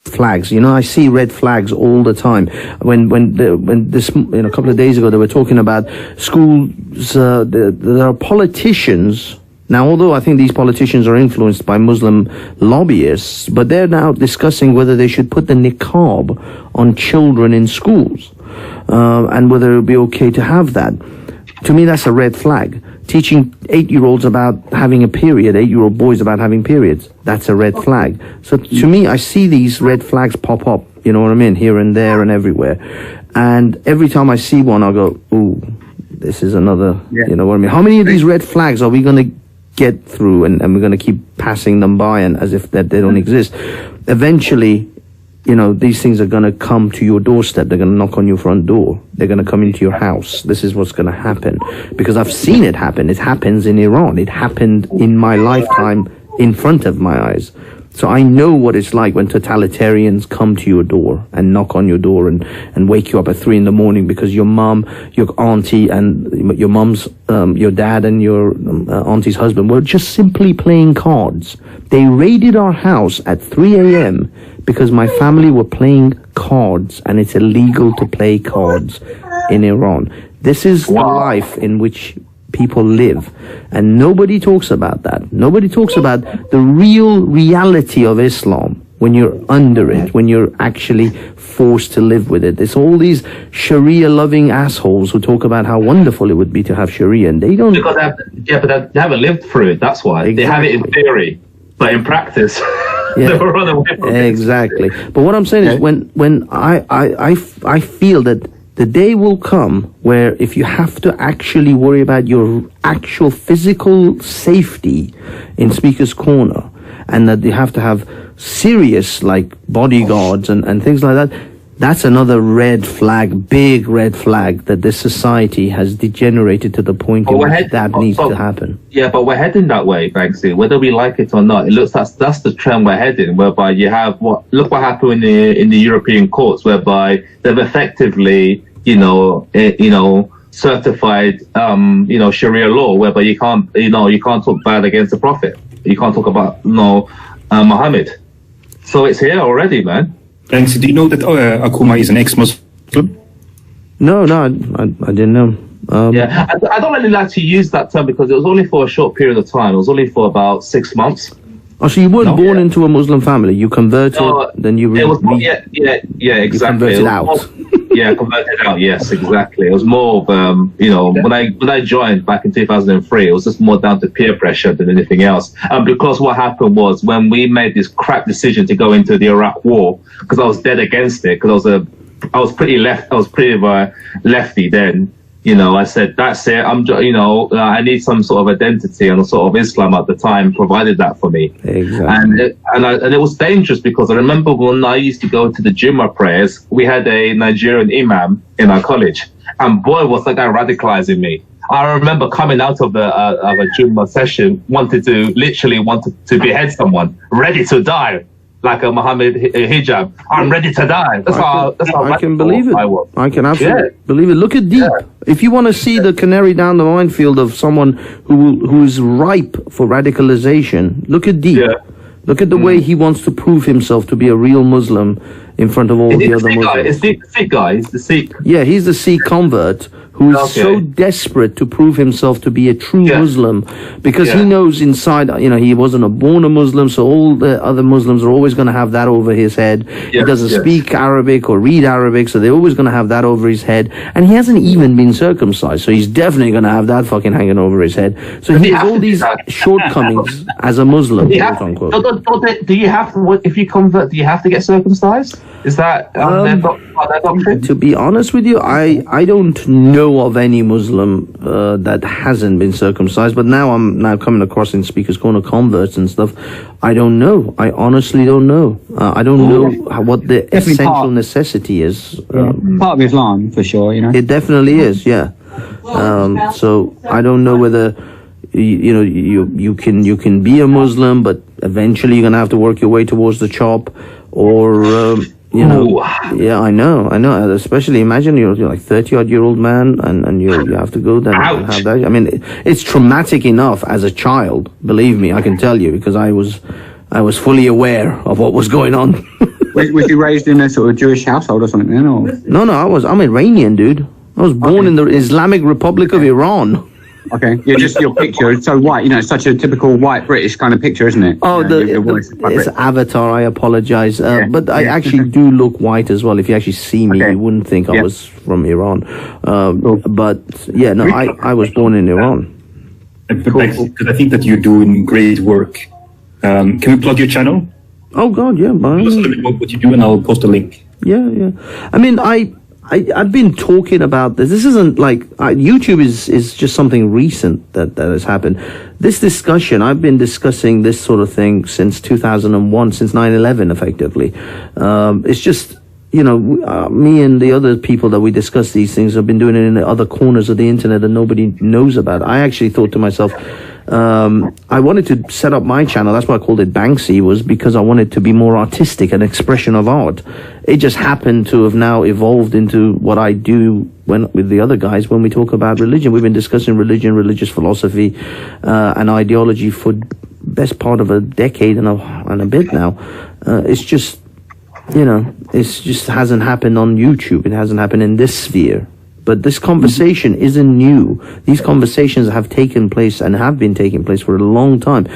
flags. You know, I see red flags all the time. When this, a couple of days ago, they were talking about schools. There are politicians now. Although I think these politicians are influenced by Muslim lobbyists, but they're now discussing whether they should put the niqab on children in schools, and whether it would be okay to have that. To me, that's a red flag. Teaching 8-year-olds about having a period, 8-year-old boys about having periods, that's a red flag. So to me, I see these red flags pop up, you know what I mean, here and there and everywhere. And every time I see one, I go, ooh, this is another, you know what I mean. How many of these red flags are we going to get through, and we're going to keep passing them by and as if that they don't exist? Eventually, you know, these things are going to come to your doorstep. They're going to knock on your front door. They're going to come into your house. This is what's going to happen. Because I've seen it happen. It happens in Iran. It happened in my lifetime in front of my eyes. So I know what it's like when totalitarians come to your door and knock on your door and wake you up at 3 a.m. because your mom, your auntie, and your mom's, your dad and your auntie's husband were just simply playing cards. They raided our house at 3 a.m. because my family were playing cards, and it's illegal to play cards in Iran. This is the life in which people live, and nobody talks about that. Nobody talks about the real reality of Islam when you're under it, when you're actually forced to live with it. It's all these Sharia-loving assholes who talk about how wonderful it would be to have Sharia, and they don't. Because but they haven't lived through it. That's why they have it in theory, but in practice. Yeah, exactly. But what I'm saying is, when I feel that the day will come where if you have to actually worry about your actual physical safety in Speaker's Corner, and that you have to have serious like bodyguards and things like that, that's another red flag, big red flag, that this society has degenerated to the point in which that needs to happen. Yeah, but we're heading that way, Banksy. Whether we like it or not, it looks that's the trend we're heading. Whereby you have look what happened in the European courts, whereby they've effectively, certified, Sharia law, whereby you can't talk bad against the Prophet. You can't talk about Muhammad. So it's here already, man. Banksy, do you know that Akuma is an ex-Muslim? No, I didn't know. I don't really like to use that term because it was only for a short period of time. It was only for about 6 months. Oh, so you weren't born into a Muslim family? You converted, then you... exactly. Converted out. Converted out, yes, exactly. It was more of, when I joined back in 2003, it was just more down to peer pressure than anything else. Because what happened was when we made this crap decision to go into the Iraq war, because I was dead against it, because I was pretty lefty then. I said, that's it. I need some sort of identity, and a sort of Islam at the time provided that for me. Exactly. And it was dangerous because I remember when I used to go to the Jummah prayers, we had a Nigerian imam in our college, and boy, was that guy radicalizing me. I remember coming out of a Jummah session, wanted to behead someone, ready to die. Like a Muhammad hijab, I'm ready to die. That's how I can believe it. I can absolutely believe it. Look at Deep. Yeah. If you want to see the canary down the minefield of someone who is ripe for radicalization, look at Deep. Yeah. Look at the way he wants to prove himself to be a real Muslim in front of all the other Muslims. Is the Sikh guy? He's the Sikh. Yeah, he's the Sikh convert who is so desperate to prove himself to be a true Muslim, because he knows inside, he wasn't born a Muslim, so all the other Muslims are always going to have that over his head. He doesn't speak Arabic or read Arabic, so they're always going to have that over his head. And he hasn't even been circumcised, so he's definitely going to have that fucking hanging over his head. So he has all these shortcomings as a Muslim, quote unquote. Do you have to, if you convert, do you have to get circumcised? Is that their doctrine? To be honest with you, I don't know of any Muslim that hasn't been circumcised, but now I'm coming across in Speaker's Corner converts and stuff. I don't know. I honestly don't know. I don't know what the essential necessity is. Part of Islam, for sure, It definitely is, yeah. So I don't know whether you can be a Muslim, but eventually you're gonna have to work your way towards the chop, or yeah, I know. Especially imagine you're like 30-odd-year-old man, and you have to go there and have that. I mean, it's traumatic enough as a child. Believe me, I can tell you, because I was fully aware of what was going on. Was you raised in a sort of Jewish household or something then, or? No, I'm Iranian, dude. I was born in the Islamic Republic of Iran. Okay, just your picture is so white. You know, it's such a typical white British kind of picture, isn't it? Oh, your voice is quite it's British. Avatar. I apologize, but I yeah. actually do look white as well. If you actually see me, Okay. you wouldn't think I Yeah. was from Iran. Cool. But yeah, no, I was born in Iran. Because I think that you're doing great work. Can we plug your channel? Oh God, yeah, man. Just a little bit what you do, and I'll post a link. Yeah. I mean, I've been talking about this. This isn't like YouTube is just something recent that has happened. This discussion, I've been discussing this sort of thing since 2001, since 9/11, effectively. It's just, you know, me and the other people that we discuss these things have been doing it in the other corners of the internet that nobody knows about. I actually thought to myself, I wanted to set up my channel. That's why I called it Banksy, was because I wanted to be more artistic, an expression of art. It just happened to have now evolved into what I do with the other guys when we talk about religion. We've been discussing religion, religious philosophy, and ideology for best part of a decade and a bit now. It's just, you know, it's just hasn't happened on YouTube. It hasn't happened in this sphere. But this conversation isn't new. These conversations have taken place and have been taking place for a long time.